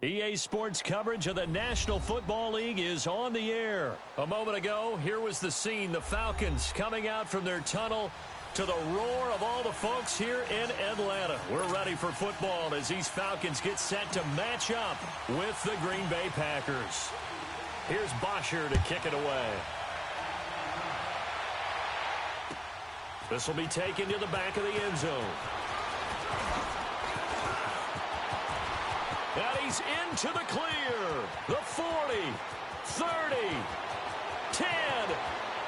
EA Sports coverage of the National Football League is on the air. A moment ago, here was the scene. The Falcons coming out from their tunnel to the roar of all the folks here in Atlanta. We're ready for football as these Falcons get set to match up with the Green Bay Packers. Here's Bosher to kick it away. This will be taken to the back of the end zone. And he's into the clear. The 40, 30, 10,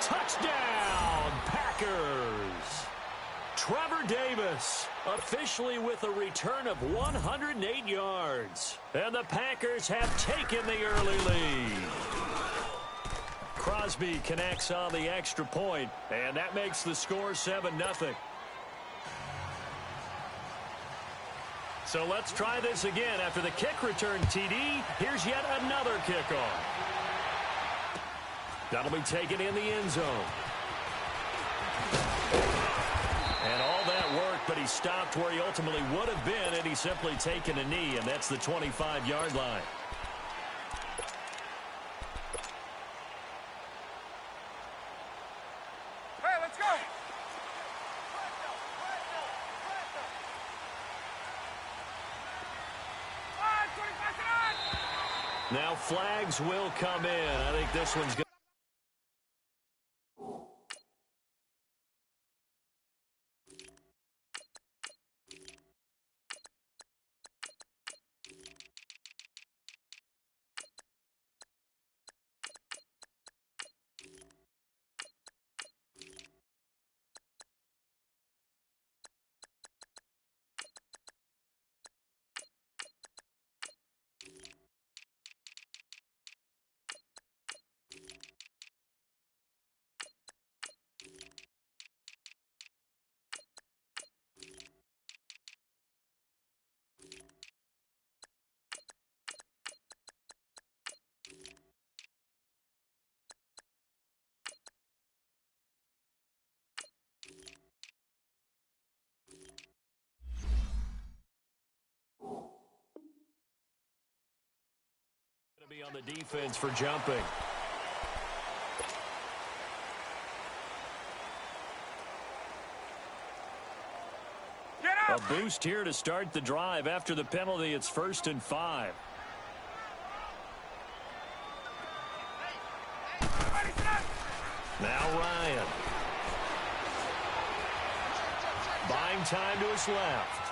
touchdown, Packers. Trevor Davis officially with a return of 108 yards. And the Packers have taken the early lead. Crosby connects on the extra point, and that makes the score 7-0. So let's try this again. After the kick return TD, here's yet another kickoff. That'll be taken in the end zone. And all that work, but he stopped where he ultimately would have been, and he's simply taken a knee, and that's the 25-yard line. Now flags will come in. I think this one's good. Be on the defense for jumping. A boost here to start the drive. After the penalty, it's 1st and 5. Now Ryan. Buying time to his left.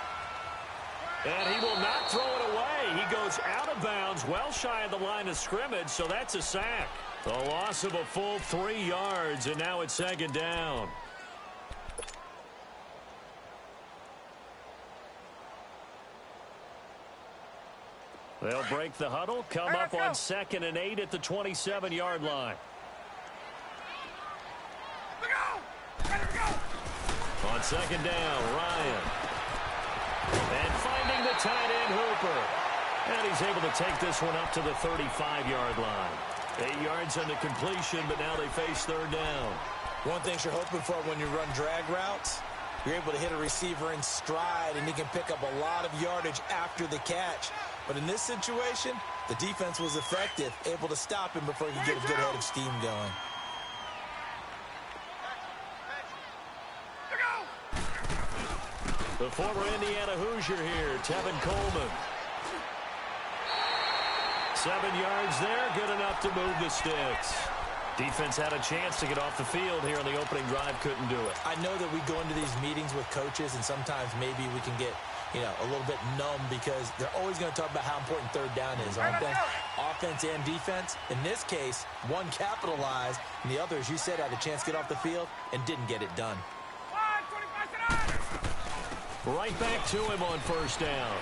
And he will not throw it away. He goes out of bounds, well shy of the line of scrimmage, so that's a sack. The loss of a full 3 yards, and now it's 2nd down. They'll break the huddle, come up on 2nd and 8 at the 27-yard line. On 2nd down, Ryan. And finding the tight end, Hooper. And he's able to take this one up to the 35-yard line. 8 yards on the completion, but now they face 3rd down. One thing you're hoping for when you run drag routes, you're able to hit a receiver in stride, and he can pick up a lot of yardage after the catch. But in this situation, the defense was effective, able to stop him before he could get a good head of steam going. The former Indiana Hoosier here, Tevin Coleman. 7 yards there, good enough to move the sticks. Defense had a chance to get off the field here on the opening drive, couldn't do it. I know that we go into these meetings with coaches, and sometimes maybe we can get, a little bit numb because they're always going to talk about how important 3rd down is on offense and defense. In this case, one capitalized, and the other, as you said, had a chance to get off the field and didn't get it done. Right back to him on 1st down.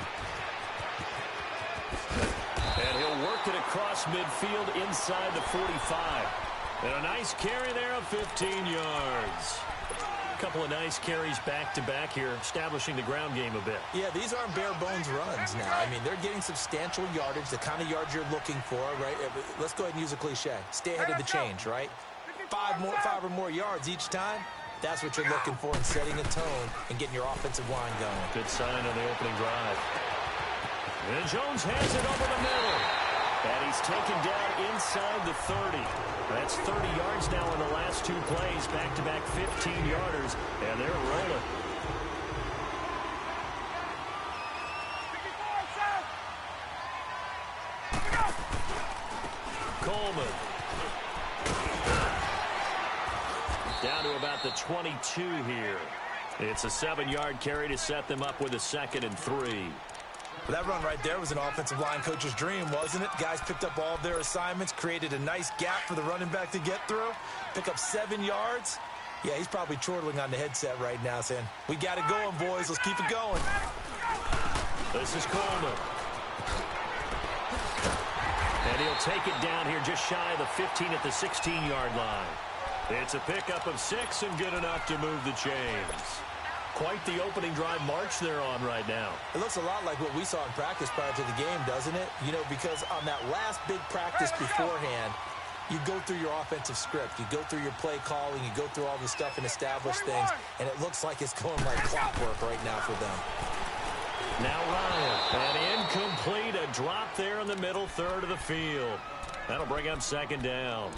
And he'll work it across midfield inside the 45. And a nice carry there of 15 yards. A couple of nice carries back-to-back here, establishing the ground game a bit. Yeah, these aren't bare-bones runs now. I mean, they're getting substantial yardage, the kind of yards you're looking for, right? Let's go ahead and use a cliche. Stay ahead of the change, right? 5 or more yards each time. That's what you're looking for in setting a tone and getting your offensive line going. Good sign on the opening drive. And Jones hands it over the middle. And he's taken down inside the 30. That's 30 yards now in the last two plays. Back-to-back 15-yarders. And they're rolling. Coleman. Down to about the 22 here. It's a 7-yard carry to set them up with a 2nd and 3. That run right there was an offensive line coach's dream, wasn't it? Guys picked up all of their assignments, created a nice gap for the running back to get through, pick up 7 yards. Yeah, he's probably chortling on the headset right now saying, we got it going, boys. Let's keep it going. This is Coleman. And he'll take it down here just shy of the 15 at the 16-yard line. It's a pickup of 6 and good enough to move the chains. Quite the opening drive march they're on right now. It looks a lot like what we saw in practice prior to the game, doesn't it? You know, because on that last big practice beforehand, you go through your offensive script. You go through your play calling. You go through all the stuff and establish things. And it looks like it's going like clockwork right now for them. Now Ryan. And incomplete. A drop there in the middle third of the field. That'll bring up 2nd down.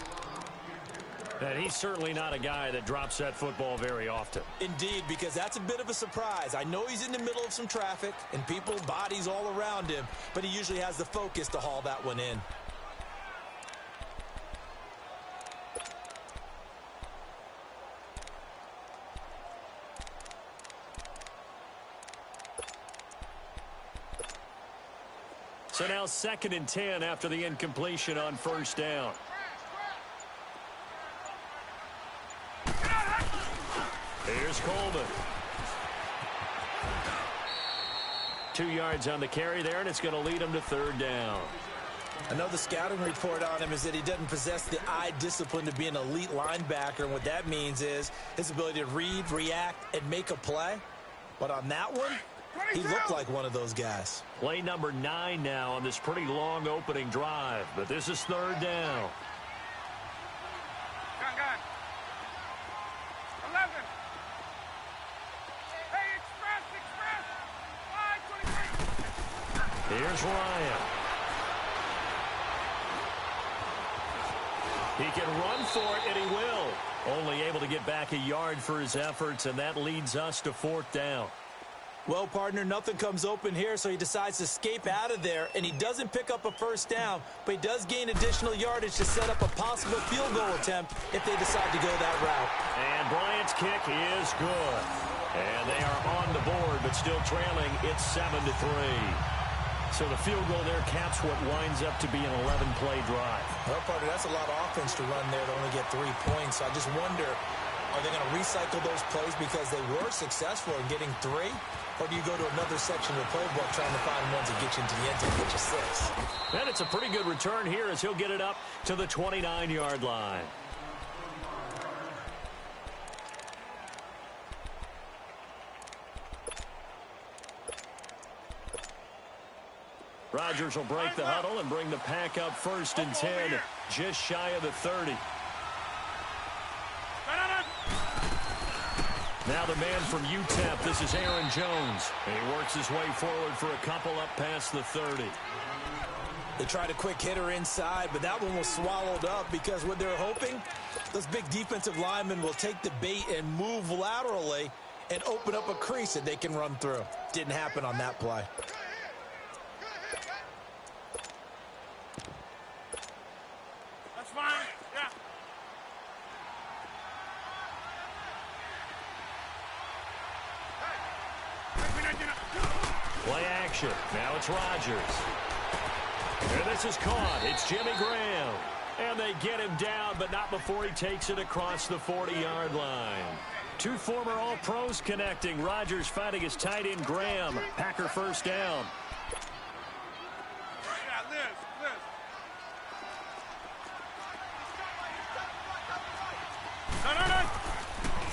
And he's certainly not a guy that drops that football very often. Indeed, because that's a bit of a surprise. I know he's in the middle of some traffic and people, bodies all around him, but he usually has the focus to haul that one in. So now 2nd and 10 after the incompletion on 1st down. Here's Coleman. 2 yards on the carry there, and it's going to lead him to 3rd down. I know the scouting report on him is that he doesn't possess the eye discipline to be an elite linebacker, and what that means is his ability to read, react, and make a play. But on that one, he looked like one of those guys. Play number 9 now on this pretty long opening drive, but this is 3rd down. Here's Ryan. He can run for it, and he will. Only able to get back a yard for his efforts, and that leads us to 4th down. Well, partner, nothing comes open here, so he decides to escape out of there, and he doesn't pick up a 1st down, but he does gain additional yardage to set up a possible field goal attempt if they decide to go that route. And Bryant's kick is good. And they are on the board, but still trailing. It's 7-3. So the field goal there caps what winds up to be an 11-play drive. Well, partner, that's a lot of offense to run there to only get 3 points. So I just wonder, are they going to recycle those plays because they were successful in getting 3? Or do you go to another section of the playbook trying to find ones that get you into the end zone and get you 6? And it's a pretty good return here as he'll get it up to the 29-yard line. Rodgers will break the huddle and bring the pack up 1st and 10, just shy of the 30. Now the man from UTEP, this is Aaron Jones. And he works his way forward for a couple up past the 30. They tried a quick hitter inside, but that one was swallowed up because what they're hoping, those big defensive linemen will take the bait and move laterally and open up a crease that they can run through. Didn't happen on that play. That's fine. Yeah. Play action. Now it's Rodgers. And this is caught. It's Jimmy Graham. And they get him down, but not before he takes it across the 40-yard line. 2 former All-Pros connecting. Rodgers fighting his tight end Graham. Packer 1st down.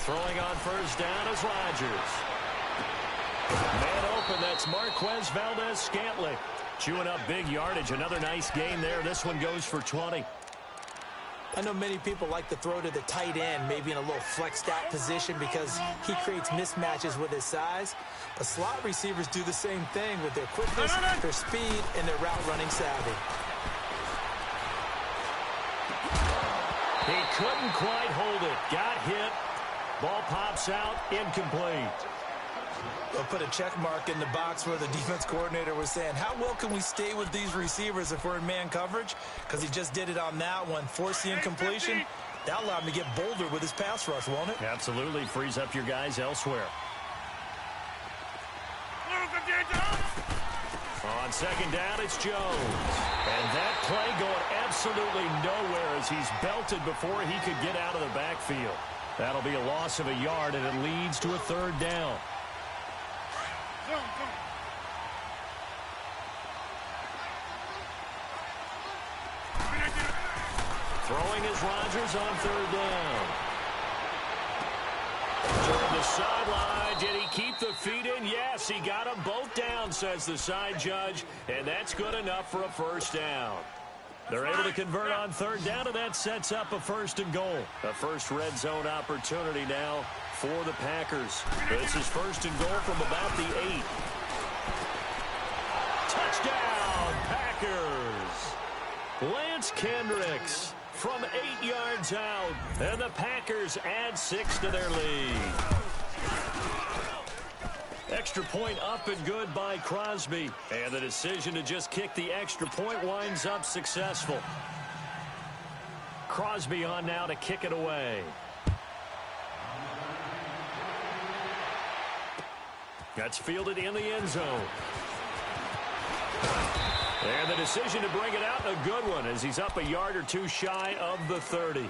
Throwing on 1st down is Rodgers. Man open, that's Marquez Valdez-Scantling. Chewing up big yardage. Another nice gain there. This one goes for 20. I know many people like to throw to the tight end, maybe in a little flexed out position because he creates mismatches with his size. But slot receivers do the same thing with their quickness, their speed, and their route running savvy. He couldn't quite hold it. Got hit. Ball pops out. Incomplete. They'll put a check mark in the box where the defense coordinator was saying, how well can we stay with these receivers if we're in man coverage? Because he just did it on that one. Force the incompletion. That'll allow him to get bolder with his pass rush, won't it? Absolutely. Frees up your guys elsewhere. On second down, it's Jones. And that play going absolutely nowhere as he's belted before he could get out of the backfield. That'll be a loss of a yard, and it leads to a third down. Throwing is Rodgers on third down. Toward the sideline. Did he keep the feet in? Yes, he got them both down, says the side judge. And that's good enough for a first down. They're able to convert on third down, and that sets up a first and goal. A first red zone opportunity now for the Packers. This is first and goal from about the 8. Touchdown, Packers. Lance Kendricks from 8 yards out, and the Packers add 6 to their lead. Extra point up and good by Crosby, and the decision to just kick the extra point winds up successful. Crosby on now to kick it away. That's fielded in the end zone. And the decision to bring it out, a good one, as he's up a yard or two shy of the 30.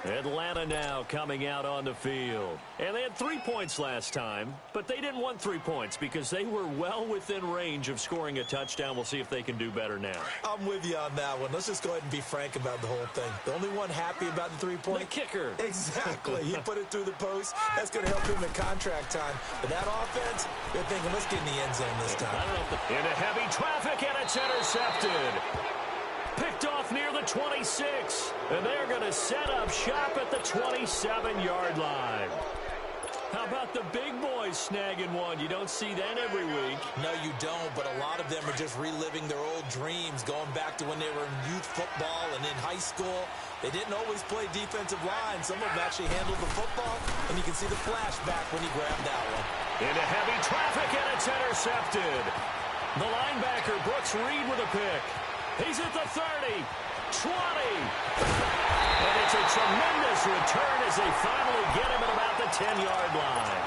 Atlanta now coming out on the field. And they had 3 points last time, but they didn't want 3 points because they were well within range of scoring a touchdown. We'll see if they can do better now. I'm with you on that one. Let's just go ahead and be frank about the whole thing. The only one happy about the 3-point? The kicker. Exactly. He put it through the post. That's going to help him in contract time. But that offense, they're thinking, let's get in the end zone this time. I don't know if into heavy traffic, and it's intercepted. Picked off near the 26. And they're going to set up shop at the 27-yard line. How about the big boys snagging one? You don't see that every week. No, you don't, but a lot of them are just reliving their old dreams, going back to when they were in youth football and in high school. They didn't always play defensive line. Some of them actually handled the football, and you can see the flashback when he grabbed that one. Into heavy traffic, and it's intercepted. The linebacker, Brooks Reed, with a pick. He's at the 30, 20. And it's a tremendous return as they finally get him at about the 10-yard line.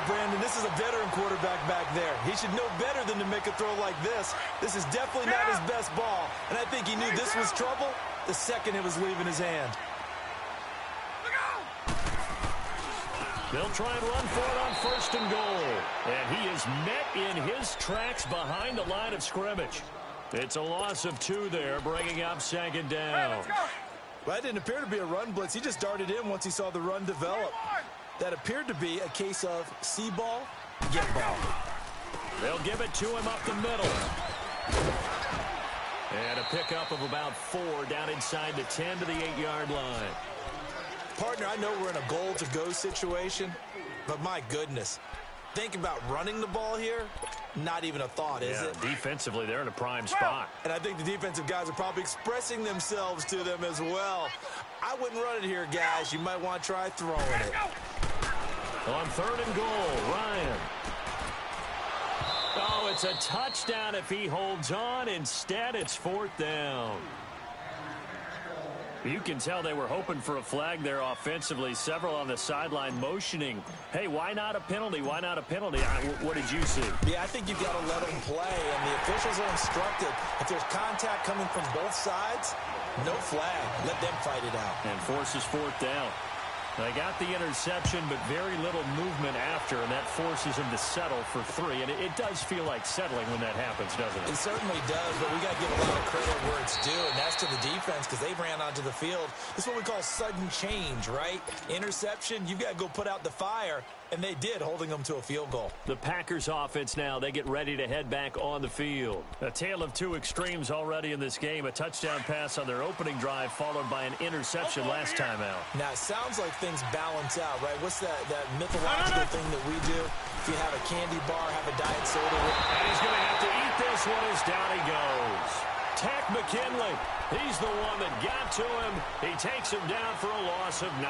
Brandon, this is a veteran quarterback back there. He should know better than to make a throw like this. This is definitely not his best ball. And I think he knew this was trouble the second it was leaving his hand. They'll try and run for it on first and goal. And he is met in his tracks behind the line of scrimmage. It's a loss of 2 there, bringing up second down. Well, that didn't appear to be a run blitz. He just darted in once he saw the run develop. That appeared to be a case of see ball, get ball. They'll give it to him up the middle. And a pickup of about 4 down inside the 10 to the 8-yard line. Partner, I know we're in a goal-to-go situation, but my goodness. Think about running the ball here. Not even a thought, is it? Defensively, they're in a prime spot. And I think the defensive guys are probably expressing themselves to them as well. I wouldn't run it here, guys. You might want to try throwing it. On third and goal, Ryan. Oh, it's a touchdown if he holds on. Instead, it's 4th down. You can tell they were hoping for a flag there offensively. Several on the sideline motioning. Hey, why not a penalty? Why not a penalty? What did you see? Yeah, I think you've got to let them play, and the officials are instructed. If there's contact coming from both sides, no flag. Let them fight it out. And forces 4th down. They got the interception, but very little movement after, and that forces him to settle for 3. And it does feel like settling when that happens, doesn't it? It certainly does, but we got to give a lot of credit where it's due, and that's to the defense because they ran onto the field. This is what we call sudden change, right? Interception, you've got to go put out the fire, And they did, holding them to a field goal. The Packers offense now, they get ready to head back on the field. A tale of two extremes already in this game. A touchdown pass on their opening drive followed by an interception last time out. Now, it sounds like things balance out, right? What's that mythological thing that we do? If you have a candy bar, have a diet soda. And he's going to have to eat this one as down he goes. Takk McKinley, he's the one that got to him. He takes him down for a loss of 9.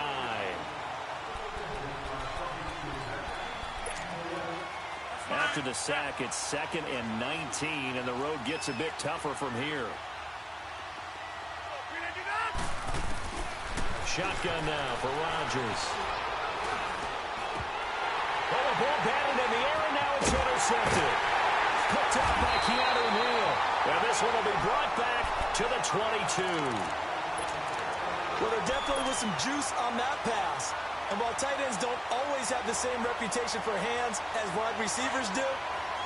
After the sack, it's 2nd and 19, and the road gets a bit tougher from here. Shotgun now for Rodgers. Oh, the ball batted in the air, and now it's intercepted. Picked up by Keanu Neal. And this one will be brought back to the 22. Well, there definitely was some juice on that pass. And while tight ends don't always have the same reputation for hands as wide receivers do,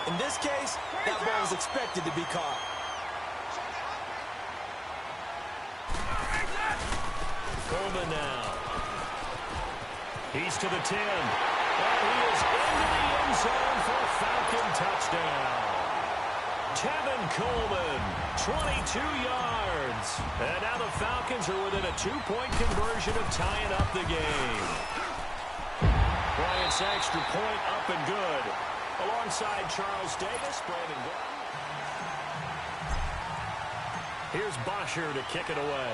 in this case, that ball was expected to be caught. Coleman now. He's to the 10. And he is into the end zone for a Falcon touchdown. Tevin Coleman, 22 yards. And now the Falcons are within a 2-point conversion of tying up the game. Bryant's extra point up and good. Alongside Charles Davis, Brandon Gordon. Here's Bosher to kick it away.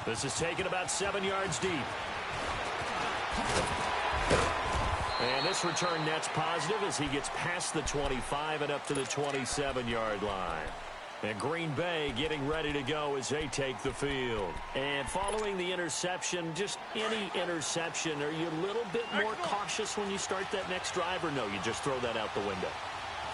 This is taken about 7 yards deep. And this return net's positive as he gets past the 25 and up to the 27-yard line. And Green Bay getting ready to go as they take the field. And following the interception, just any interception, are you a little bit more cautious when you start that next drive, or no, you just throw that out the window?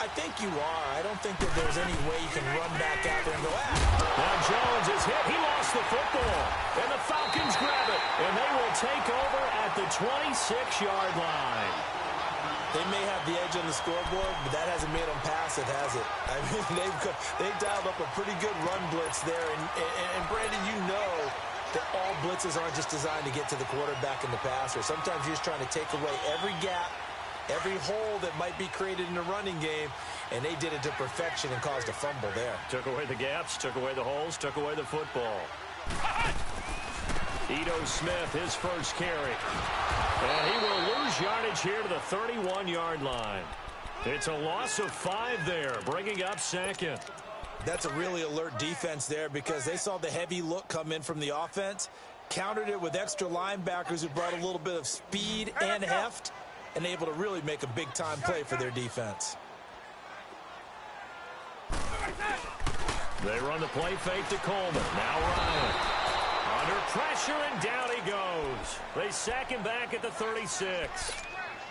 I think you are. I don't think that there's any way you can run back out there and go, Now Jones is hit. He lost the football. And the Falcons grab it. And they will take over at the 26-yard line. They may have the edge on the scoreboard, but that hasn't made them pass it, has it? I mean, they've dialed up a pretty good run blitz there. And Brandon, you know that all blitzes aren't just designed to get to the quarterback and the passer. Sometimes you're just trying to take away every gap, every hole that might be created in the running game, and they did it to perfection and caused a fumble there. Took away the gaps, took away the holes, took away the football. Ito Smith, his first carry. And he will lose yardage here to the 31-yard line. It's a loss of 5 there, bringing up 2nd. That's a really alert defense there because they saw the heavy look come in from the offense, countered it with extra linebackers who brought a little bit of speed and heft, and able to really make a big-time play for their defense. They run the play fake to Coleman. Now Ryan. Under pressure, and down he goes. They sack him back at the 36.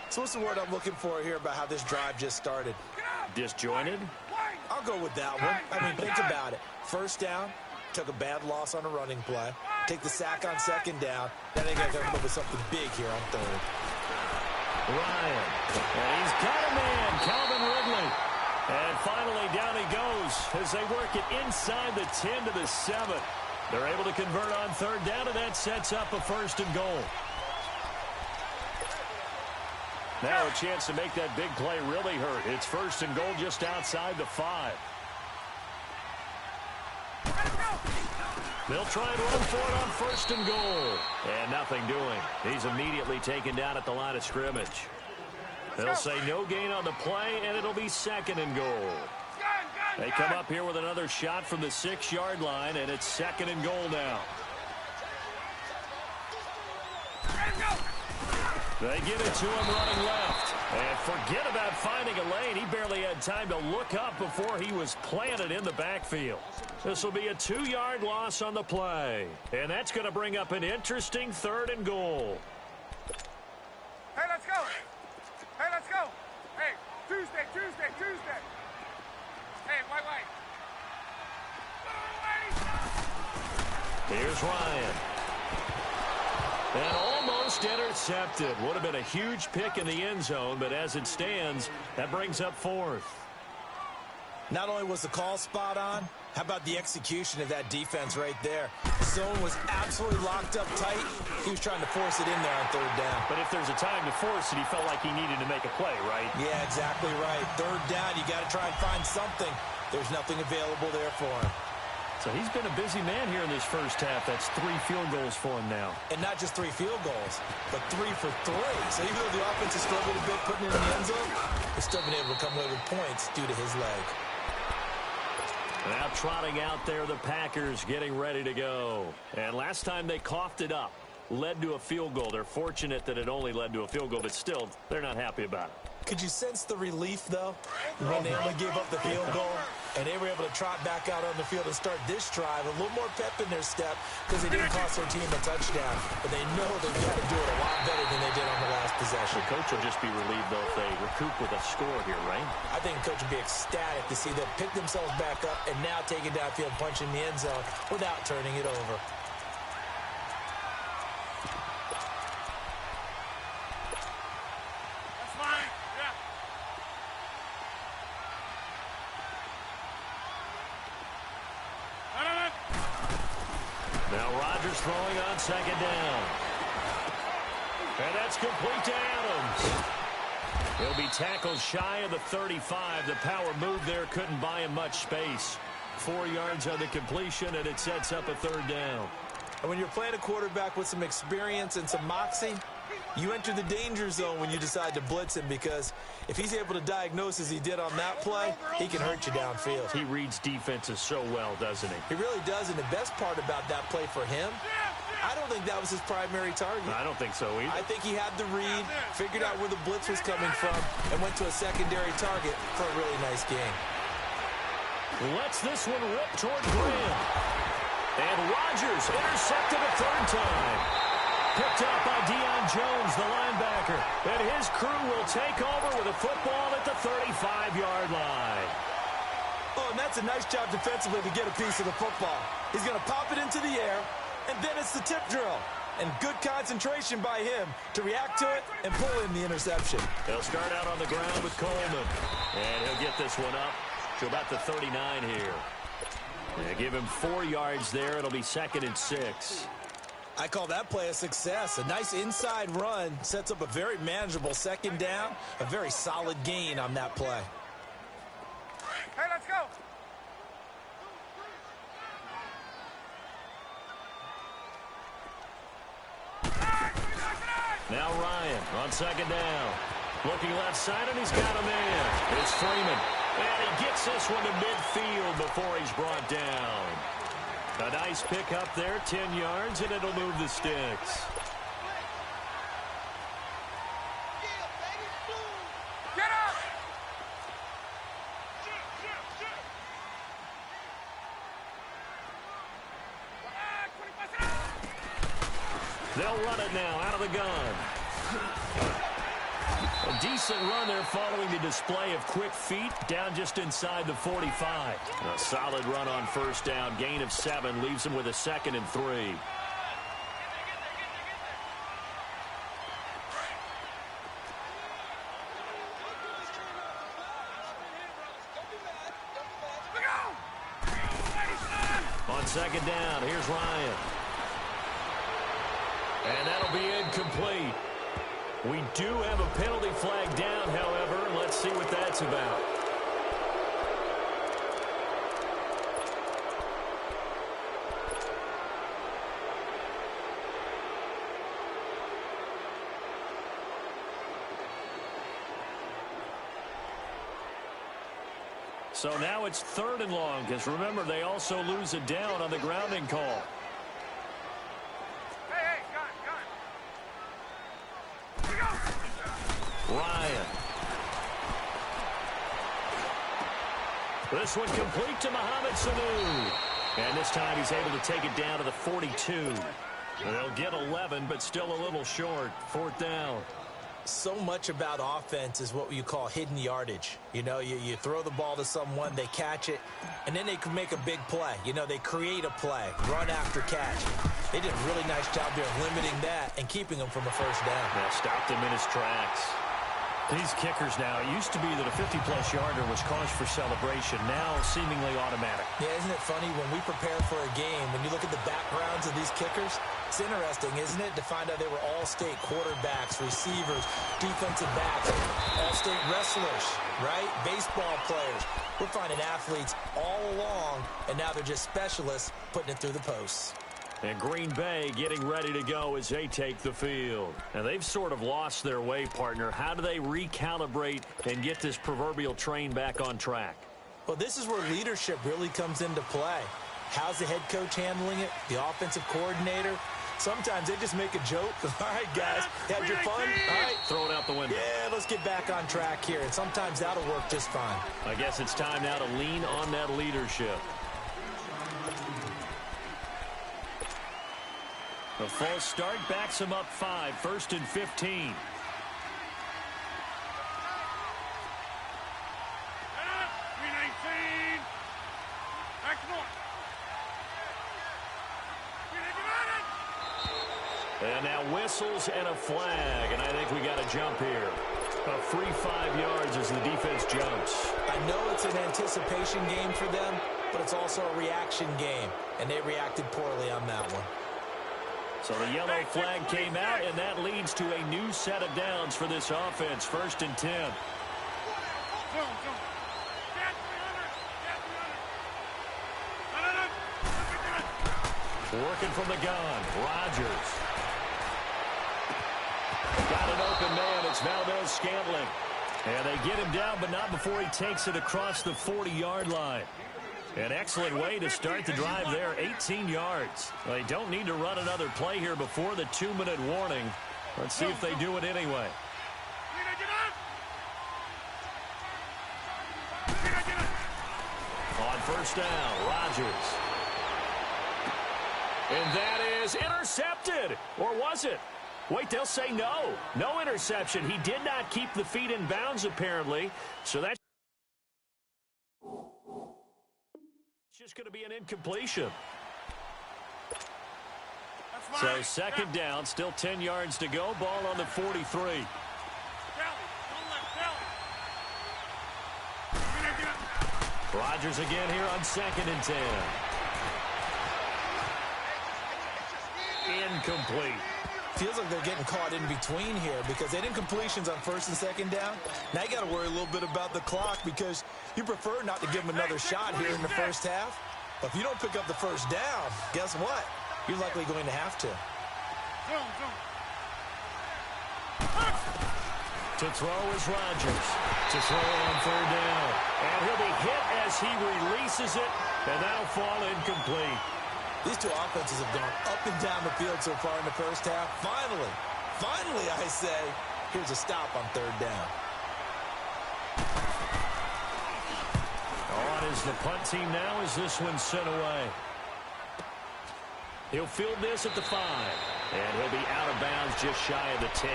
So what's the word I'm looking for here about how this drive just started? Disjointed? I'll go with that one. I mean, think about it. First down, took a bad loss on a running play. Take the sack on 2nd down. Then they got to come up with something big here on 3rd. Ryan. And he's got a man, Calvin Ridley. And finally down he goes as they work it inside the 10 to the 7. They're able to convert on 3rd down, and that sets up a 1st and goal. Now a chance to make that big play really hurt. It's 1st and goal just outside the 5. They'll try and run for it on 1st and goal. And nothing doing. He's immediately taken down at the line of scrimmage. They'll say no gain on the play, and it'll be 2nd and goal. They come up here with another shot from the 6-yard line, and it's 2nd and goal now. They give it to him running left. And forget about finding a lane. He barely had time to look up before he was planted in the backfield. This will be a 2-yard loss on the play. And that's going to bring up an interesting 3rd and goal. Hey, let's go. Hey, let's go. Hey, Tuesday. Hey, white. Here's Ryan. And almost intercepted. Would have been a huge pick in the end zone, but as it stands, that brings up 4th. Not only was the call spot on, how about the execution of that defense right there? Zone was absolutely locked up tight. He was trying to force it in there on third down. But if there's a time to force it, he felt like he needed to make a play, right? Yeah, exactly right. Third down, you got to try and find something. There's nothing available there for him. So he's been a busy man here in this first half. That's 3 field goals for him now. And not just 3 field goals, but 3 for 3. So even though the offense has struggled a bit putting it in the end zone, they've still been able to come away with points due to his leg. Now trotting out there, the Packers getting ready to go. And last time they coughed it up, led to a field goal. They're fortunate that it only led to a field goal, but still, they're not happy about it. Could you sense the relief, though, when they only gave up the field goal and they were able to trot back out on the field and start this drive, a little more pep in their step because they didn't cost their team a touchdown, but they know they've got to do it a lot better than they did on the last possession. The coach will just be relieved, though, if they recoup with a score here, right? I think the coach would be ecstatic to see them pick themselves back up and now take it downfield, punch in the end zone without turning it over. Now Rodgers throwing on second down. And that's complete to Adams. He'll be tackled shy of the 35. The power move there couldn't buy him much space. 4 yards on the completion, and it sets up a third down. And when you're playing a quarterback with some experience and some moxie, you enter the danger zone when you decide to blitz him, because if he's able to diagnose as he did on that play, he can hurt you downfield. He reads defenses so well, doesn't he? He really does, and the best part about that play for him, I don't think that was his primary target. I don't think so either. I think he had the read, figured out where the blitz was coming from, and went to a secondary target for a really nice gain. Lets this one rip toward Graham. And Rodgers intercepted a third time. Picked up by Deion Jones, the linebacker. And his crew will take over with a football at the 35-yard line. Oh, and that's a nice job defensively to get a piece of the football. He's going to pop it into the air, and then it's the tip drill. And good concentration by him to react to it and pull in the interception. They'll start out on the ground with Coleman. And he'll get this one up to about the 39 here. They give him 4 yards there. It'll be 2nd and 6. I call that play a success. A nice inside run sets up a very manageable second down. A very solid gain on that play. Hey, let's go. Now Ryan on second down. Looking left side, and he's got a man. It's Freeman. And he gets this one to midfield before he's brought down. A nice pick up there, 10 yards, and it'll move the sticks. Get up! They'll run it now out of the gun. A decent run there following the display of quick feet down just inside the 45. A solid run on first down. Gain of 7 leaves him with a 2nd and 3. On second down, here's Ryan. And that'll be incomplete. We do have a penalty flag down, however. Let's see what that's about. So now it's 3rd and long, because remember, they also lose a down on the grounding call. Ryan. This one complete to Mohamed Sanu. And this time he's able to take it down to the 42. They'll get 11, but still a little short. 4th down. So much about offense is what you call hidden yardage. You know, you throw the ball to someone, they catch it, and then they can make a big play. You know, they create a play, run after catch. They did a really nice job there limiting that and keeping him from a first down. Now stopped him in his tracks. These kickers now, it used to be that a 50-plus yarder was cause for celebration, now seemingly automatic. Yeah, isn't it funny when we prepare for a game, when you look at the backgrounds of these kickers, it's interesting, isn't it, to find out they were all-state quarterbacks, receivers, defensive backs, all-state wrestlers, right? Baseball players. We're finding athletes all along, and now they're just specialists putting it through the posts. And Green Bay getting ready to go as they take the field. And they've sort of lost their way, partner. How do they recalibrate and get this proverbial train back on track? Well, this is where leadership really comes into play. How's the head coach handling it? The offensive coordinator? Sometimes they just make a joke. All right, guys, had your fun? All right. Throw it out the window. Yeah, let's get back on track here. And sometimes that'll work just fine. I guess it's time now to lean on that leadership. The false start backs him up 5, 1st and 15. And now whistles and a flag, and I think we got a jump here. A free 5 yards as the defense jumps. I know it's an anticipation game for them, but it's also a reaction game, and they reacted poorly on that one. So the yellow flag came out, and that leads to a new set of downs for this offense. 1st and 10. Working from the gun, Rodgers. Got an open man. It's Valdez-Scantling. And they get him down, but not before he takes it across the 40-yard line. An excellent way to start the drive there, 18 yards. They don't need to run another play here before the 2-minute warning. Let's see if they do it anyway. On 1st down, Rodgers. And that is intercepted. Or was it? Wait, they'll say no. No interception. He did not keep the feet in bounds, apparently. So that's just going to be an incompletion. So 2nd down, still 10 yards to go. Ball on the 43. Rodgers again here on 2nd and 10. Incomplete. Feels like they're getting caught in between here because they didn't completions on 1st and 2nd down. Now you got to worry a little bit about the clock because you prefer not to give them another shot here in the 1st half. But if you don't pick up the 1st down, guess what? You're likely going to have to. To throw is Rodgers. To throw on 3rd down. And he'll be hit as he releases it, and that'll fall incomplete. These two offenses have gone up and down the field so far in the 1st half. Finally, I say, here's a stop on 3rd down. On is the punt team now as this one's sent away. He'll field this at the 5. And he'll be out of bounds just shy of the 10.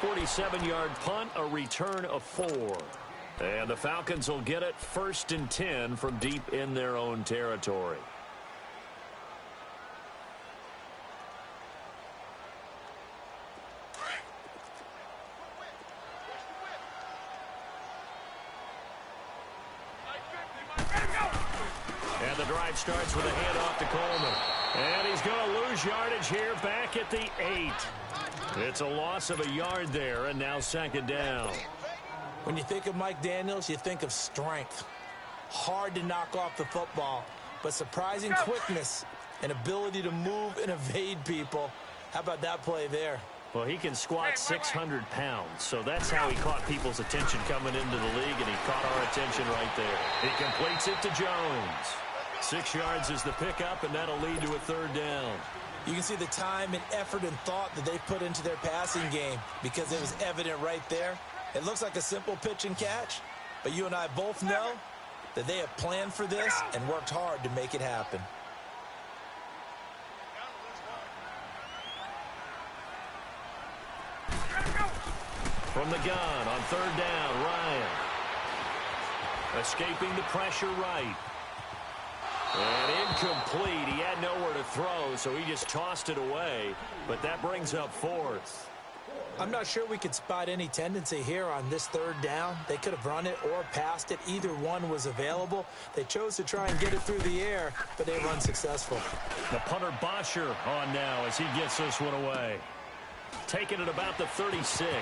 47-yard punt, a return of 4. And the Falcons will get it 1st and 10 from deep in their own territory. And the drive starts with a handoff to Coleman. And he's going to lose yardage here back at the 8. It's a loss of a yard there, and now 2nd down. When you think of Mike Daniels, you think of strength. Hard to knock off the football, but surprising quickness and ability to move and evade people. How about that play there? Well, he can squat 600 pounds, so that's how he caught people's attention coming into the league, and he caught our attention right there. He completes it to Jones. 6 yards is the pickup, and that'll lead to a 3rd down. You can see the time and effort and thought that they put into their passing game because it was evident right there. It looks like a simple pitch and catch, but you and I both know that they have planned for this and worked hard to make it happen. From the gun on 3rd down, Ryan. Escaping the pressure right. And incomplete. He had nowhere to throw, so he just tossed it away. But that brings up 4th. I'm not sure we could spot any tendency here on this third down. They could have run it or passed it. Either one was available. They chose to try and get it through the air, but they were unsuccessful. The punter Bosher on now as he gets this one away. Taking it about the 36.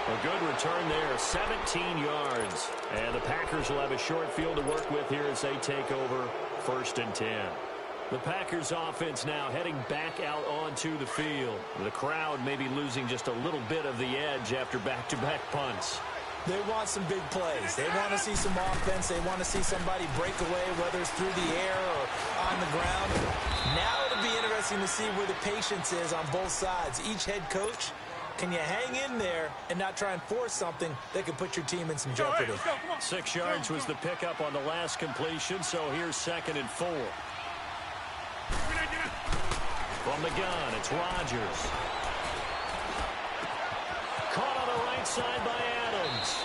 A good return there, 17 yards. And the Packers will have a short field to work with here as they take over 1st and 10. The Packers offense now heading back out onto the field. The crowd may be losing just a little bit of the edge after back-to-back punts. They want some big plays. They want to see some offense. They want to see somebody break away, whether it's through the air or on the ground. Now it'll be interesting to see where the patience is on both sides. Each head coach, can you hang in there and not try and force something that could put your team in some jeopardy? 6 yards was the pickup on the last completion, so here's 2nd and 4. From the gun, it's Rodgers. Caught on the right side by Adams.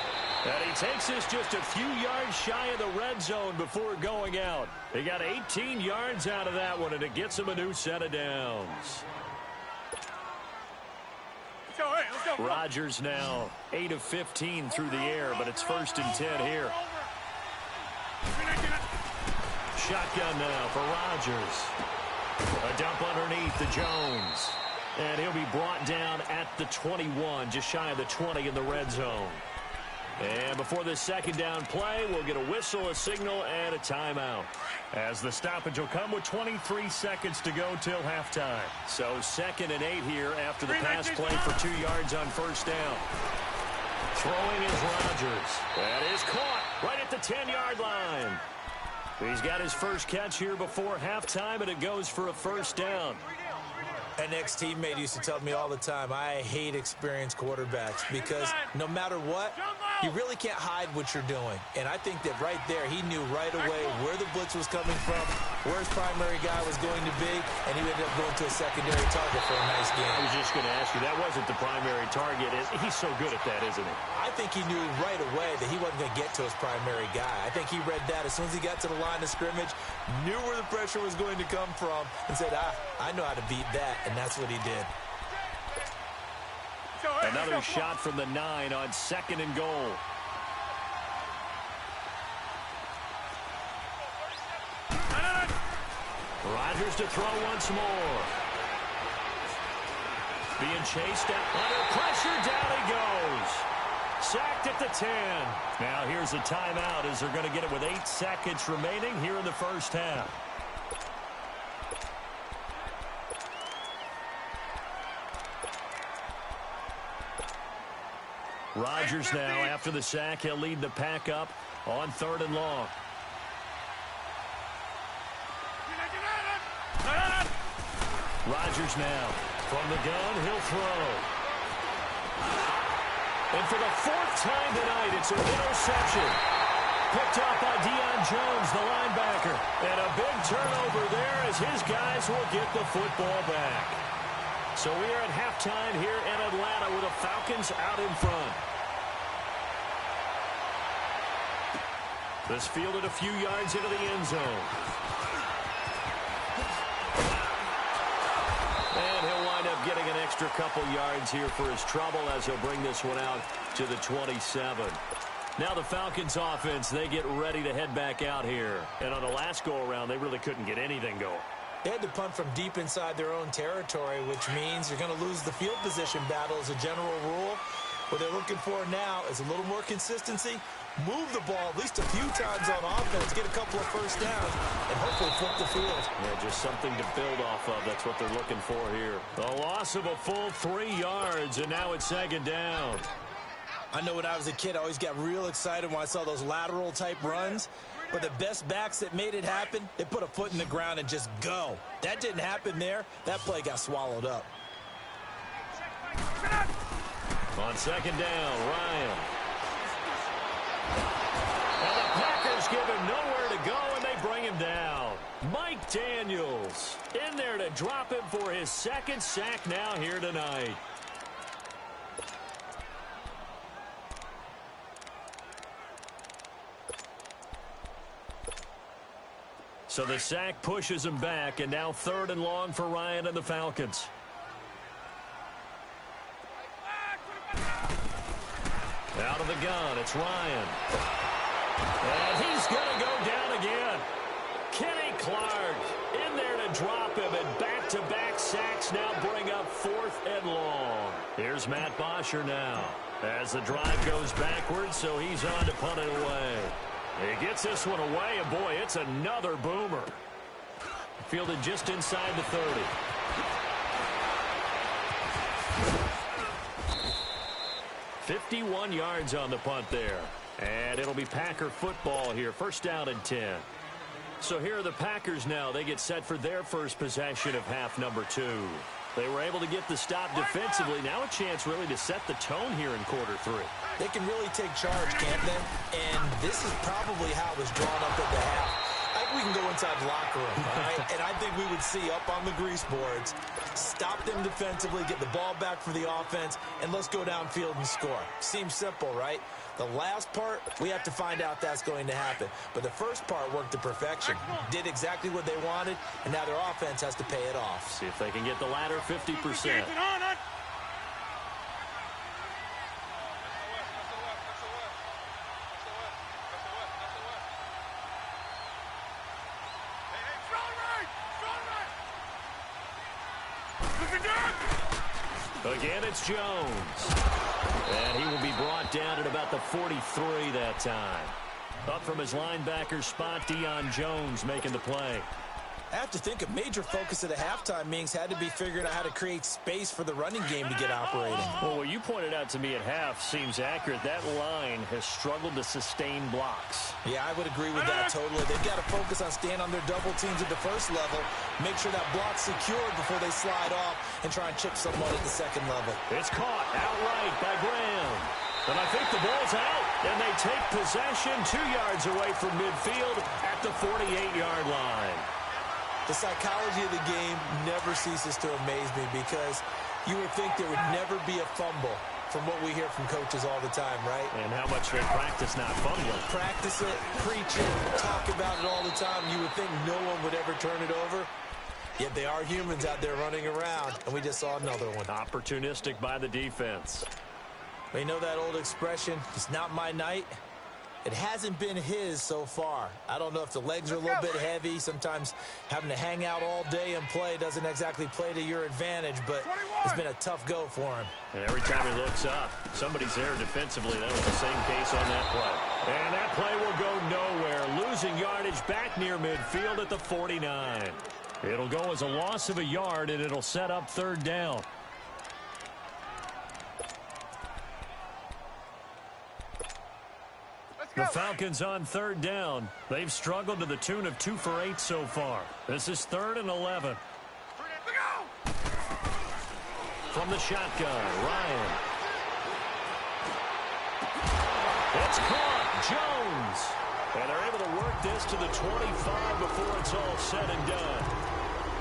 And he takes this just a few yards shy of the red zone before going out. He got 18 yards out of that one, and it gets him a new set of downs. Rodgers now 8 of 15 through the air, but it's 1st and 10 here. Shotgun now for Rodgers. A dump underneath to Jones. And he'll be brought down at the 21, just shy of the 20 in the red zone. And before this 2nd down play, we'll get a whistle, a signal, and a timeout. As the stoppage will come with 23 seconds to go till halftime. So 2nd and 8 here after the pass play for 2 yards on 1st down. Throwing is Rodgers. That is caught right at the 10-yard line. He's got his first catch here before halftime, and it goes for a 1st down. An ex-teammate used to tell me all the time, I hate experienced quarterbacks because no matter what, you really can't hide what you're doing. And I think that right there, he knew right away where the blitz was coming from, where his primary guy was going to be, and he ended up going to a secondary target for a nice game. I was just going to ask you, that wasn't the primary target. He's so good at that, isn't he? I think he knew right away that he wasn't going to get to his primary guy. I think he read that as soon as he got to the line of scrimmage, knew where the pressure was going to come from, and said, I know how to beat that. And that's what he did. Another shot from the 9 on 2nd and goal. Rodgers to throw once more. Being chased under pressure. Down he goes. Sacked at the 10. Now here's a timeout as they're going to get it with 8 seconds remaining here in the 1st half. Rodgers now, after the sack, he'll lead the pack up on 3rd and long. Rodgers now, from the gun, he'll throw. And for the 4th time tonight, it's an interception. Picked up by Deion Jones, the linebacker. And a big turnover there as his guys will get the football back. So we are at halftime here in Atlanta with the Falcons out in front. This fielded a few yards into the end zone. And he'll wind up getting an extra couple yards here for his trouble as he'll bring this one out to the 27. Now the Falcons offense, they get ready to head back out here. And on the last go-around, they really couldn't get anything going. They had to punt from deep inside their own territory, which means you're going to lose the field position battle as a general rule. What they're looking for now is a little more consistency, move the ball at least a few times on offense, get a couple of 1st downs, and hopefully flip the field. Yeah, just something to build off of. That's what they're looking for here. A loss of a full 3 yards, and now it's 2nd down. I know when I was a kid, I always got real excited when I saw those lateral-type runs. But the best backs that made it happen, they put a foot in the ground and just go. That didn't happen there. That play got swallowed up. On 2nd down, Ryan. And the Packers give him nowhere to go, and they bring him down. Mike Daniels in there to drop him for his 2nd sack now here tonight. So the sack pushes him back, and now 3rd and long for Ryan and the Falcons. of the gun, it's Ryan. And he's going to go down again. Kenny Clark in there to drop him, and back-to-back sacks now bring up 4th and long. Here's Matt Bosher now as the drive goes backwards, so he's on to punt it away. He gets this one away, and boy, it's another boomer. Fielded just inside the 30. "51 yards on the punt there. And it'll be Packer football here. First down and 10. So here are the Packers now. They get set for their first possession of half number 2. They were able to get the stop defensively. Now a chance really to set the tone here in quarter 3. They can really take charge, can't they? And this is probably how it was drawn up at the half. I think we can go inside the locker room, all right? And I think we would see up on the grease boards, stop them defensively, get the ball back for the offense, and let's go downfield and score. Seems simple, right? The last part, we have to find out that's going to happen. But the first part worked to perfection. Did exactly what they wanted, and now their offense has to pay it off. See if they can get the latter 50%. Again, it's Jones. And he will be brought down at about the 43 that time. Up from his linebacker spot, Deion Jones making the play. I have to think a major focus at a halftime means had to be figuring out how to create space for the running game to get operating. Well, what you pointed out to me at half seems accurate. That line has struggled to sustain blocks. Yeah, I would agree with that totally. They've got to focus on staying on their double teams at the first level, make sure that block's secured before they slide off and try and chip someone at the second level. It's caught outright by Graham. And I think the ball's out, and they take possession 2 yards away from midfield at the 48-yard line. The psychology of the game never ceases to amaze me because you would think there would never be a fumble from what we hear from coaches all the time, right? And how much they practice not fumbling. Practice it, preach it, talk about it all the time. You would think no one would ever turn it over. Yet they are humans out there running around, and we just saw another one. Opportunistic by the defense. We know that old expression, it's not my night. It hasn't been his so far. I don't know if the legs are a little bit heavy. Sometimes having to hang out all day and play doesn't exactly play to your advantage, but it's been a tough go for him. And every time he looks up, somebody's there defensively. That was the same case on that play. And that play will go nowhere. Losing yardage back near midfield at the 49. It'll go as a loss of a yard, and it'll set up 3rd down. The Falcons on 3rd down. They've struggled to the tune of 2 for 8 so far. This is 3rd and 11. From the shotgun, Ryan. It's caught. Jones. And they're able to work this to the 25 before it's all said and done.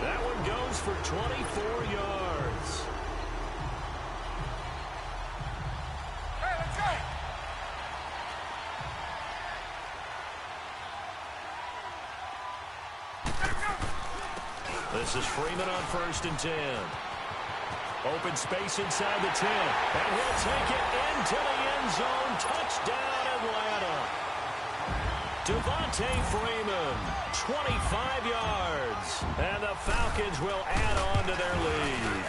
That one goes for 24 yards. This is Freeman on 1st and 10. Open space inside the 10. And he'll take it into the end zone. Touchdown, Atlanta. Devontae Freeman, 25 yards. And the Falcons will add on to their lead.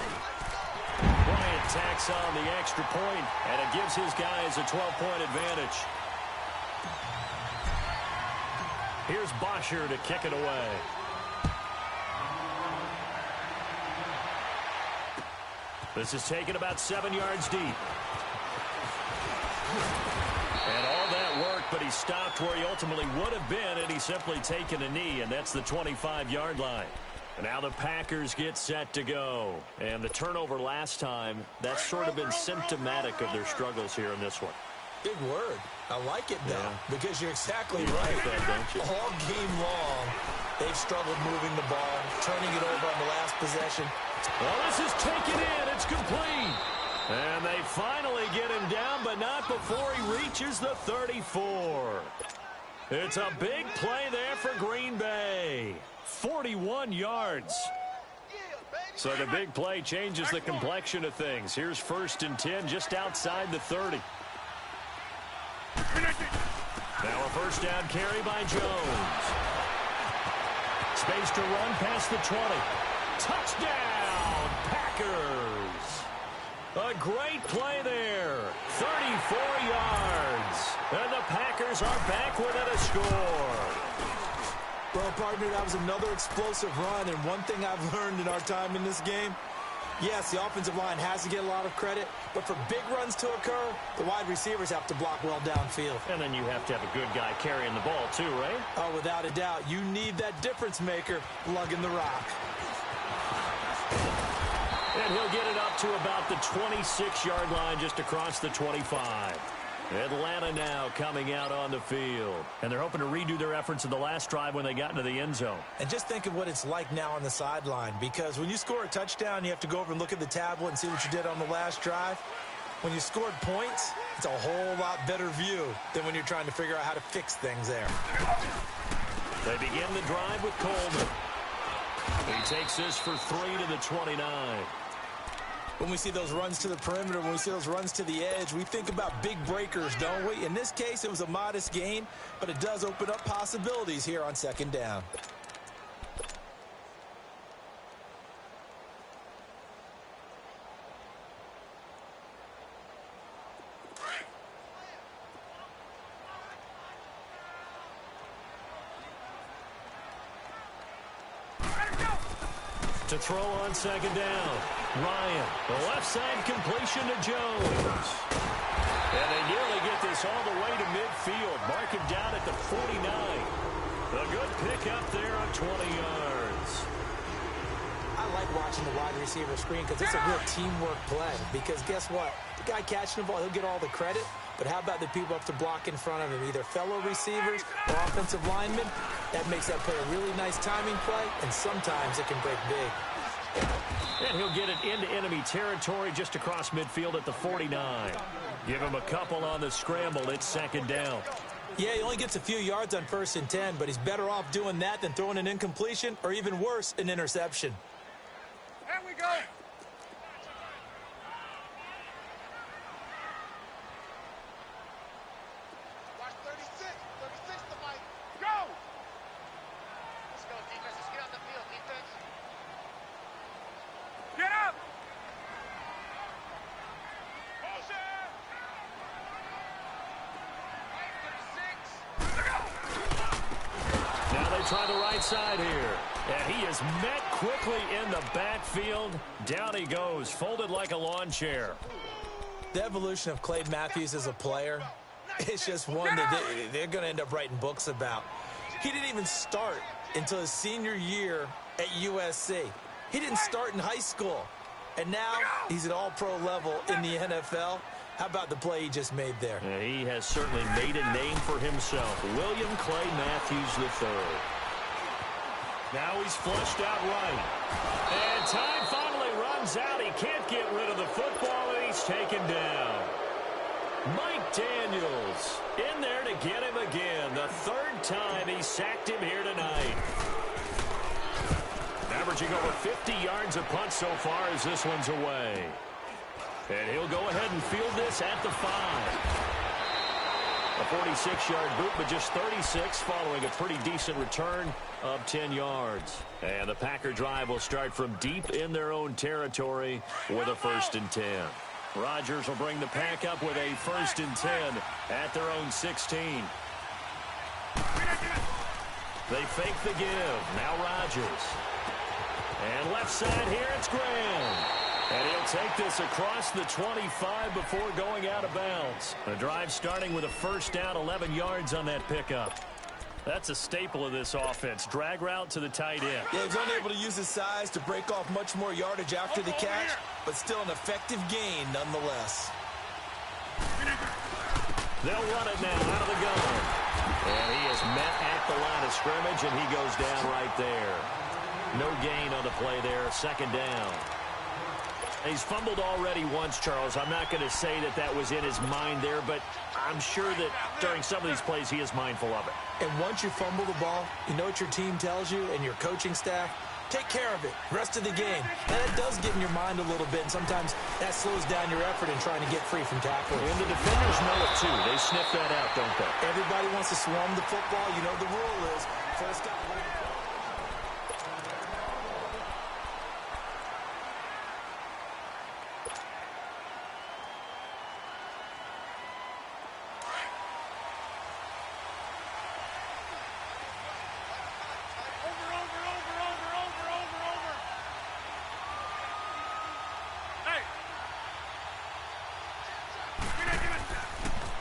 Bryant tacks on the extra point, and it gives his guys a 12-point advantage. Here's Bosher to kick it away. This is taken about 7 yards deep. And all that work, but he stopped where he ultimately would have been, and he's simply taken a knee, and that's the 25-yard line. And now the Packers get set to go. And the turnover last time, that's sort of been symptomatic of their struggles here in this one. Big word. I like it, though, because you're exactly you right. Like that, don't you? All game long, they've struggled moving the ball, turning it over on the last possession. Well, this is taken in. It's complete. And they finally get him down, but not before he reaches the 34. It's a big play there for Green Bay. 41 yards. So the big play changes the complexion of things. Here's 1st and 10 just outside the 30. Now a first down carry by Jones. Space to run past the 20. Touchdown, Packers. A great play there. 34 yards. And the Packers are back within a score. Well, partner, that was another explosive run. And one thing I've learned in our time in this game, yes, the offensive line has to get a lot of credit, but for big runs to occur, the wide receivers have to block well downfield. And then you have to have a good guy carrying the ball too, right? Oh, without a doubt. You need that difference maker lugging the rock. And he'll get it up to about the 26-yard line just across the 25. Atlanta now coming out on the field. And they're hoping to redo their efforts in the last drive when they got into the end zone. And just think of what it's like now on the sideline, because when you score a touchdown, you have to go over and look at the tablet and see what you did on the last drive. When you scored points, it's a whole lot better view than when you're trying to figure out how to fix things there. They begin the drive with Coleman. He takes this for 3 to the 29. When we see those runs to the perimeter, when we see those runs to the edge, we think about big breakers, don't we? In this case, it was a modest gain, but it does open up possibilities here on second down. To throw on second down. Ryan, the left side completion to Jones. And they nearly get this all the way to midfield. Mark him down at the 49. A good pickup there on 20 yards. I like watching the wide receiver screen because it's a real teamwork play. Because guess what? The guy catching the ball, he'll get all the credit. But how about the people up to block in front of him? Either fellow receivers or offensive linemen. That makes that play a really nice timing play, and sometimes it can break big. And he'll get it into enemy territory just across midfield at the 49. Give him a couple on the scramble. It's second down. Yeah, he only gets a few yards on 1st and 10, but he's better off doing that than throwing an incompletion or even worse, an interception. There we go. Watch 36. 36 to Mike. Go! Let's go, defense. Let's get on the field, defense. Get up! Motion! Now they try the right side here. And he is met quickly in the backfield. Down he goes, folded like a lawn chair. The evolution of Clay Matthews as a player, it's just one that they're going to end up writing books about. He didn't even start until his senior year at USC. He didn't start in high school. And now he's at all-pro level in the NFL. How about the play he just made there? Yeah, he has certainly made a name for himself. William Clay Matthews III. Now he's flushed out right. And time finally runs out. He can't get rid of the football, and he's taken down. Mike Daniels in there to get him again. The third time he sacked him here tonight. Averaging over 50 yards a punt so far as this one's away. And he'll go ahead and field this at the 5. A 46-yard boot, but just 36 following a pretty decent return of 10 yards. And the Packer drive will start from deep in their own territory with a 1st and 10. Rodgers will bring the Pack up with a 1st and 10 at their own 16. They fake the give. Now Rodgers. And left side here, it's Graham. And he'll take this across the 25 before going out of bounds. The drive starting with a 1st down, 11 yards on that pickup. That's a staple of this offense. Drag route to the tight end. Yeah, he's only able to use his size to break off much more yardage after the catch, but still an effective gain nonetheless. They'll run it now out of the gun. And he is met at the line of scrimmage, and he goes down right there. No gain on the play there, 2nd down. He's fumbled already once, Charles. I'm not going to say that that was in his mind there, but I'm sure that during some of these plays he is mindful of it. And once you fumble the ball, you know what your team tells you and your coaching staff? take care of it. Rest of the game. And that does get in your mind a little bit, and sometimes that slows down your effort in trying to get free from tackling. And the defenders know it, too. They sniff that out, don't they? Everybody wants to swarm the football. You know the rule is first down.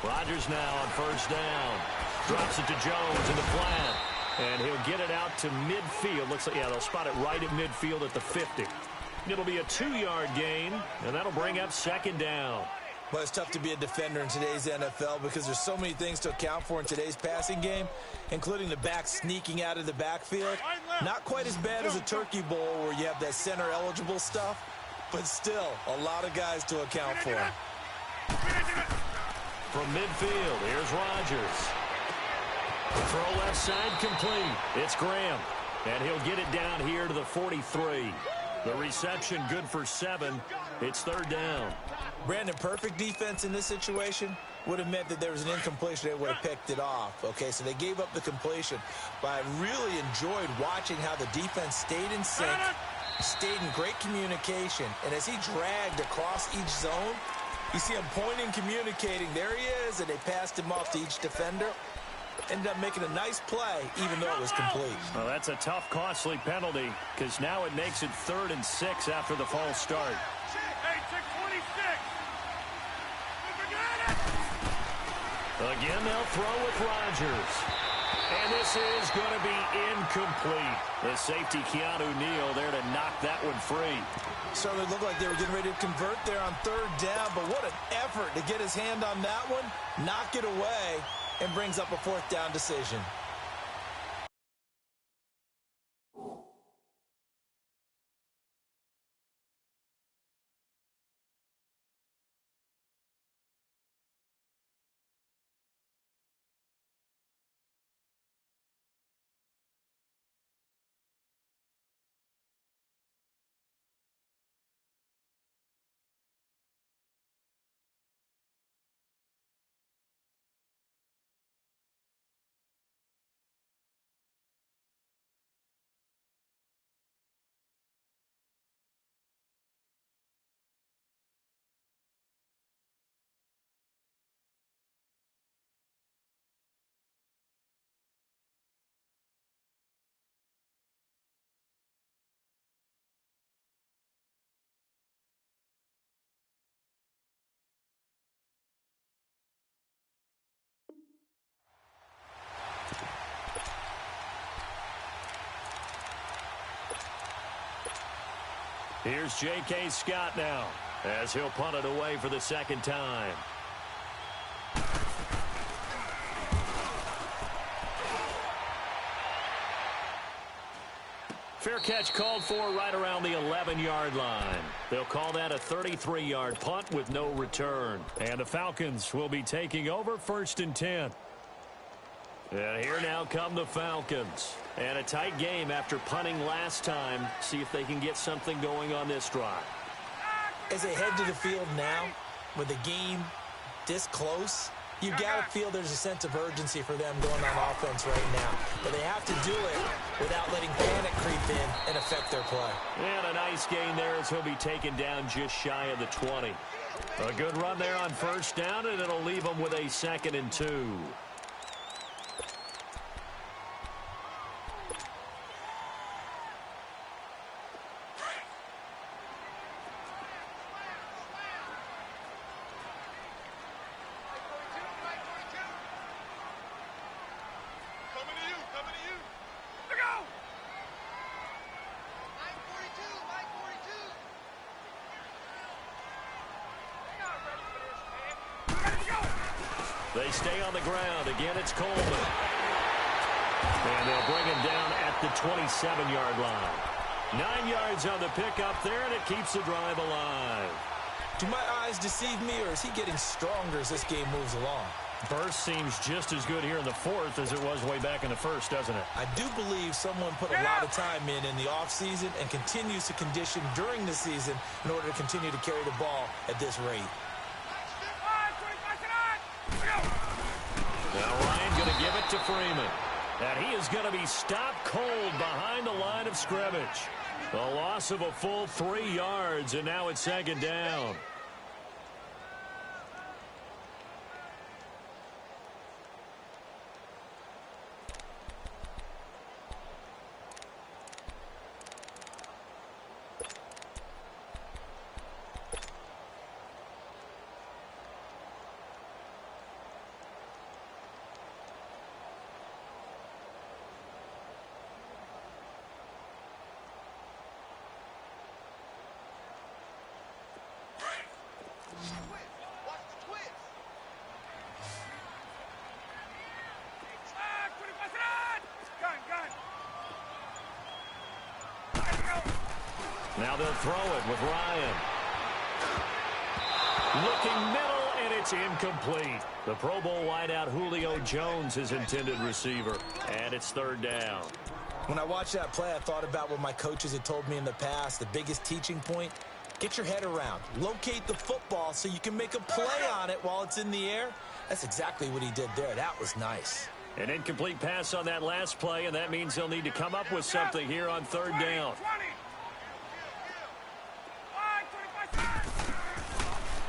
Rodgers now on first down. Drops it to Jones in the flat. And he'll get it out to midfield. Looks like, yeah, they'll spot it right at midfield at the 50. It'll be a 2-yard gain, and that'll bring up second down. Well, it's tough to be a defender in today's NFL because there's so many things to account for in today's passing game, including the back sneaking out of the backfield. Not quite as bad as a turkey bowl where you have that center-eligible stuff, but still a lot of guys to account for. From midfield, here's Rodgers. Throw left side complete. It's Graham. And he'll get it down here to the 43. The reception good for 7. It's third down. Brandon, perfect defense in this situation would have meant that there was an incompletion. They would have picked it off. Okay, so they gave up the completion. But I really enjoyed watching how the defense stayed in sync, stayed in great communication. And as he dragged across each zone, you see him pointing, communicating. There he is, and they passed him off to each defender. Ended up making a nice play, even though it was complete. Well, that's a tough, costly penalty, because now it makes it 3rd and 6 after the false start. Again, they'll throw with Rodgers. And this is going to be incomplete. The safety, Keanu Neal, there to knock that one free. Certainly looked like they were getting ready to convert there on 3rd down, but what an effort to get his hand on that one, knock it away, and brings up a 4th down decision. Here's J.K. Scott now, as he'll punt it away for the 2nd time. Fair catch called for right around the 11-yard line. They'll call that a 33-yard punt with no return. And the Falcons will be taking over 1st and 10. And here now come the Falcons. And a tight game after punting last time. See if they can get something going on this drive. As they head to the field now, with the game this close, you've got to feel there's a sense of urgency for them going on offense right now. But they have to do it without letting panic creep in and affect their play. And a nice gain there as he'll be taken down just shy of the 20. A good run there on 1st down, and it'll leave them with a 2nd and 2. They stay on the ground. Again, it's Coleman. And they'll bring him down at the 27-yard line. 9 yards on the pickup there, and it keeps the drive alive. Do my eyes deceive me, or is he getting stronger as this game moves along? Burst seems just as good here in the fourth as it was way back in the first, doesn't it? I do believe someone put a lot of time in the offseason and continues to condition during the season in order to continue to carry the ball at this rate. Now Ryan going to give it to Freeman. And he is going to be stopped cold behind the line of scrimmage. A loss of a full 3 yards, and now it's second down. Now they'll throw it with Ryan. Looking middle, and it's incomplete. The Pro Bowl wideout Julio Jones is intended receiver, and it's third down. When I watched that play, I thought about what my coaches had told me in the past. The biggest teaching point, get your head around. Locate the football so you can make a play on it while it's in the air. That's exactly what he did there. That was nice. An incomplete pass on that last play, and that means they'll need to come up with something here on third down.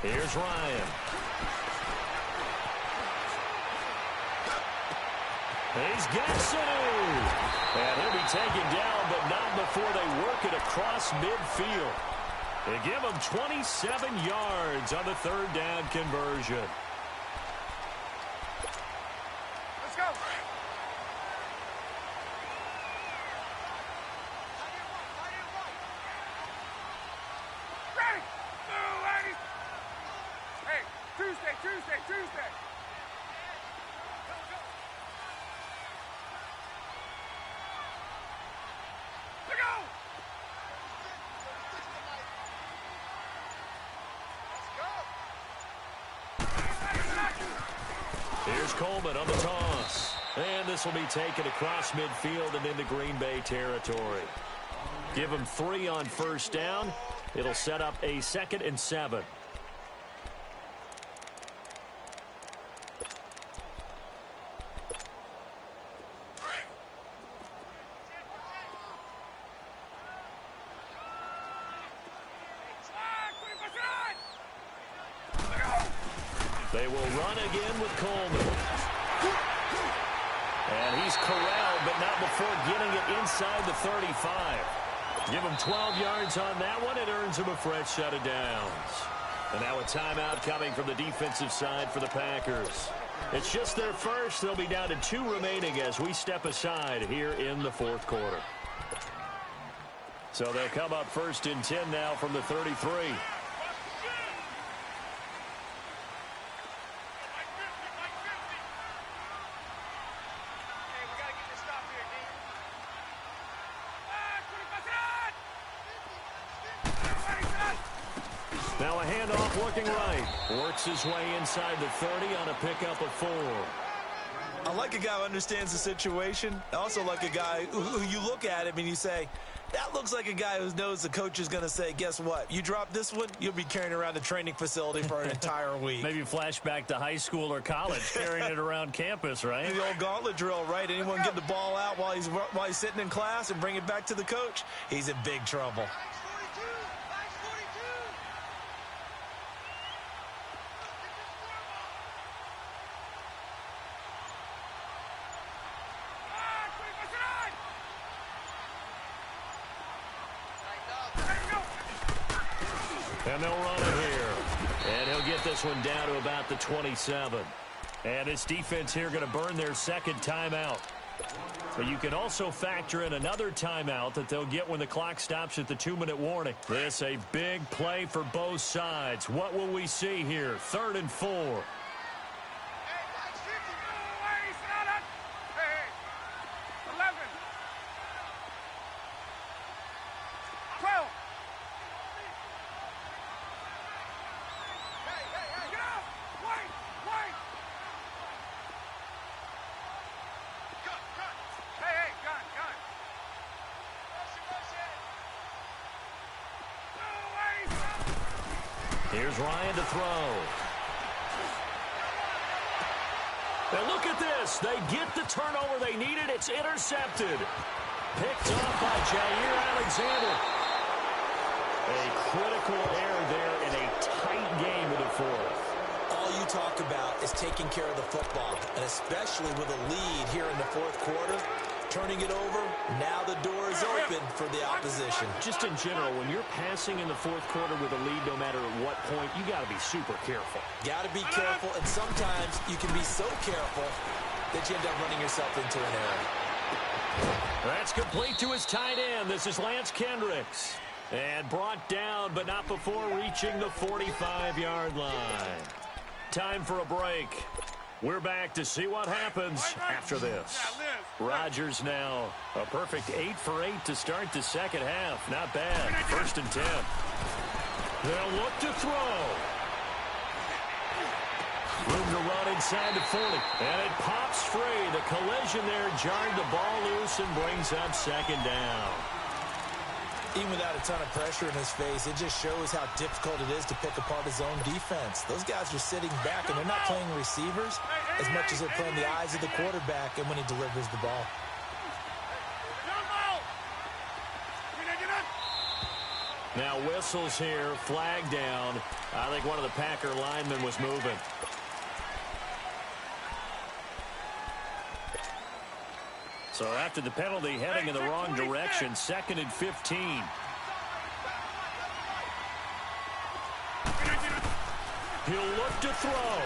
Here's Ryan. He's got Sanu. And he'll be taken down, but not before they work it across midfield. They give him 27 yards on the third down conversion. Let's go. Ready? Ladies. Hey, Tuesday. Let's go. Here's Coleman on the toss. And this will be taken across midfield and into Green Bay territory. Give him 3 on first down. It'll set up a 2nd and 7. They will run again with Coleman. And he's corralled, but not before getting it inside the 35. Give him 12 yards on that one. It earns him a fresh set of downs. And now a timeout coming from the defensive side for the Packers. It's just their first. They'll be down to 2 remaining as we step aside here in the fourth quarter. So they'll come up 1st and 10 now from the 33. Now a handoff looking right. Works his way inside the 30 on a pickup of 4. I like a guy who understands the situation. I also like a guy who you look at him and you say, that looks like a guy who knows the coach is going to say, guess what? You drop this one, you'll be carrying around the training facility for an entire week. Maybe flashback to high school or college, carrying it around campus, right? The old gauntlet drill, right? Anyone get the ball out while he's sitting in class and bring it back to the coach? He's in big trouble. And they'll run it here. And he'll get this one down to about the 27. And this defense here going to burn their 2nd timeout. But you can also factor in another timeout that they'll get when the clock stops at the 2-minute warning. This a big play for both sides. What will we see here? 3rd and 4. Here's Ryan to throw. And look at this. They get the turnover they needed. It's intercepted. Picked off by Jair Alexander. A critical error there in a tight game in the fourth. All you talk about is taking care of the football, and especially with a lead here in the fourth quarter, turning it over, now the door is open for the opposition. Just in general, when you're passing in the fourth quarter with a lead, no matter at what point, you got to be super careful. Got to be careful, and sometimes you can be so careful that you end up running yourself into an error. That's complete to his tight end. This is Lance Kendricks. And brought down, but not before reaching the 45-yard line. Time for a break. We're back to see what happens after this. Rodgers now a perfect 8 for 8 to start the second half. Not bad. 1st and 10. They'll look to throw. Room to run inside the 40. And it pops free. The collision there jarred the ball loose and brings up 2nd down. Even without a ton of pressure in his face, it just shows how difficult it is to pick apart his own defense. Those guys are sitting back, and they're not playing receivers as much as they're playing the eyes of the quarterback and when he delivers the ball. Now whistles here, flag down. I think one of the Packer linemen was moving. So after the penalty, heading in the wrong direction, 2nd and 15. He'll look to throw.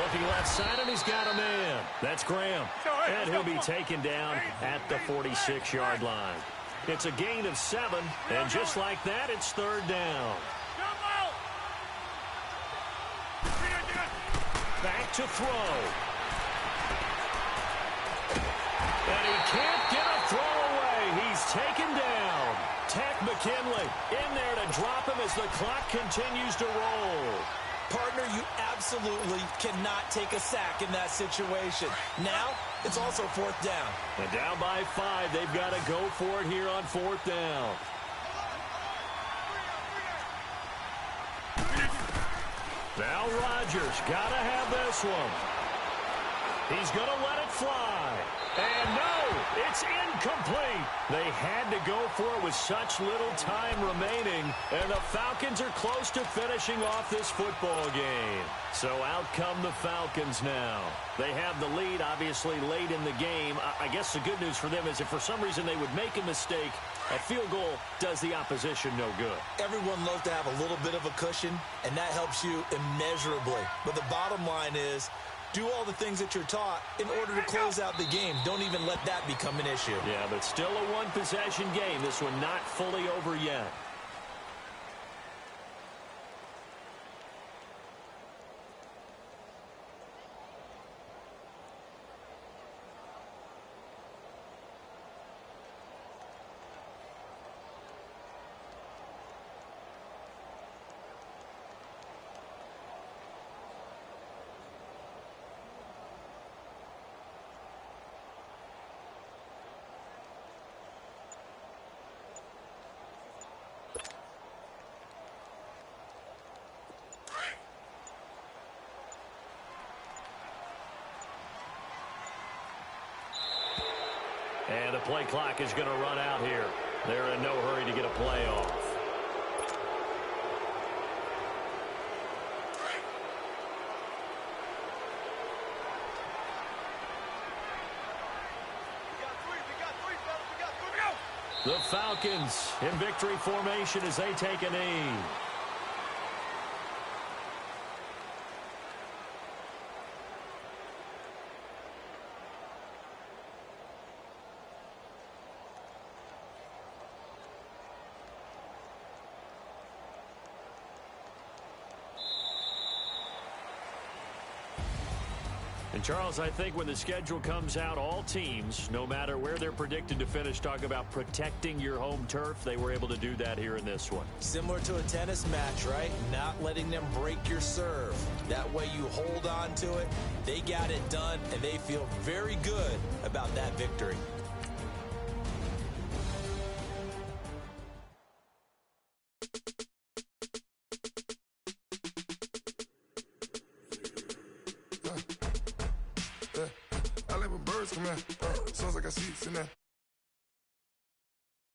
Looking left side, and he's got a man. That's Graham. And he'll be taken down at the 46-yard line. It's a gain of 7, and just like that, it's 3rd down. Back to throw. And he can't get a throw away. He's taken down. Takk McKinley in there to drop him as the clock continues to roll. Partner, you absolutely cannot take a sack in that situation. Now, it's also 4th down. And down by 5. They've got to go for it here on 4th down. Now Rodgers got to have this one. He's going to let it fly. And no, it's incomplete. They had to go for it with such little time remaining, and the Falcons are close to finishing off this football game. So out come the Falcons now. They have the lead, obviously, late in the game. I guess the good news for them is if for some reason they would make a mistake, a field goal does the opposition no good. Everyone loves to have a little bit of a cushion, and that helps you immeasurably. But the bottom line is, do all the things that you're taught in order to close out the game. Don't even let that become an issue. Yeah, but still a one-possession game. This one not fully over yet. And the play clock is going to run out here. They're in no hurry to get a play off. The Falcons in victory formation as they take a knee. And, Charles, I think when the schedule comes out, all teams, no matter where they're predicted to finish, talk about protecting your home turf. They were able to do that here in this one. Similar to a tennis match, right? Not letting them break your serve. That way you hold on to it. They got it done, and they feel very good about that victory. Yeah. I like when birds come out. Sounds like I got seats in that.